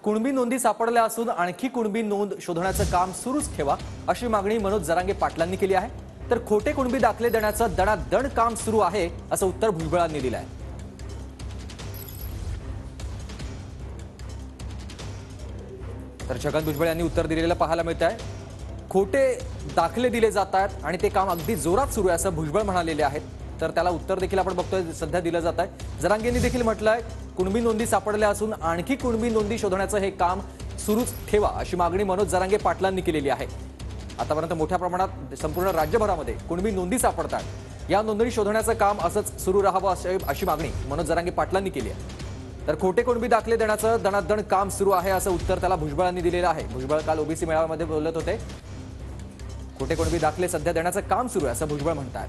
कुणबी नोंदी सापडल्या असून आणखी कुणबी नोंद शोधण्याचं काम सुरूच ठेवा अशी मागणी मनोज जरांगे पाटलांनी केली आहे. तर खोटे कुणबी दाखले देण्याचं दणादण काम सुरू आहे असं उत्तर भुजबळांनी दिलं आहे. तर छगन भुजबळ यांनी उत्तर दिलेलं पाहायला मिळत आहे. खोटे दाखले दिले जात आहेत आणि ते काम अगदी जोरात सुरू आहे असं भुजबळ म्हणालेले आहेत. तर त्याला उत्तर देखील आपण बघतोय सध्या दिलं जात आहे. जरांगेंनी देखील म्हटलंय कुणबी नोंदी सापडल्या असून आणखी कुणबी नोंदी शोधण्याचं हे काम सुरूच ठेवा अशी मागणी मनोज जरांगे पाटलांनी केलेली आहे. आतापर्यंत मोठ्या प्रमाणात संपूर्ण राज्यभरामध्ये कुणबी नोंदी सापडतात. या नोंदणी शोधण्याचं काम असंच सुरू राहावं अशी मागणी मनोज जरांगे पाटलांनी केली आहे. तर खोटे कुणबी दाखले देण्याचं दणादण काम सुरू आहे असं उत्तर त्याला भुजबळांनी दिलेलं आहे. भुजबळ काल ओबीसी मेळाव्यामध्ये बोलत होते. खोटे कुणबी दाखले सध्या देण्याचं काम सुरू आहे असं भुजबळ म्हणतात.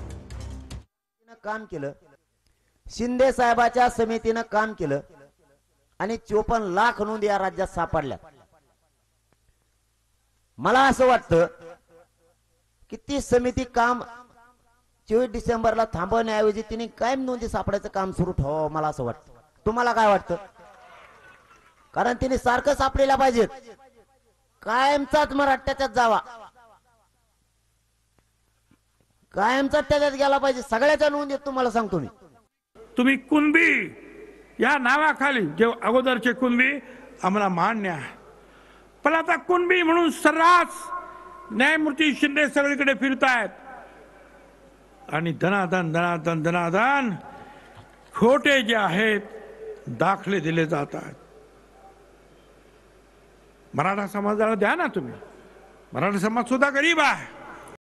काम केलं, शिंदे साहेबाच्या समितीनं काम केलं आणि 54 लाख नोंदी या राज्यात सापडल्या. मला असं वाटतं की ती समिती काम 24 डिसेंबरला थांबवण्याऐवजी तिने कायम नोंदी सापडायचं काम सुरू ठेवावं. मला असं वाटतं. तुम्हाला काय वाटतं? कारण तिने सारखं सापडेला पाहिजेत. कायमचाच मराठ्याच्यात जावा, कायमचा त्याच्यात गेला पाहिजे. सगळ्याच्या नोंदी तुम्हाला सांगतो मी. तुम्ही कुणबी या नावाखाली जे अगोदरचे कुणबी आम्हाला मान्य आहे, पण आता कुणबी म्हणून सर्रास न्यायमूर्ती शिंदे सगळीकडे फिरतायत आणि धनाधन धनाधन धनाधन खोटे जे आहेत दाखले दिले जात आहेत. मराठा समाजाला द्या ना तुम्ही. मराठा समाज सुद्धा गरीब आहे.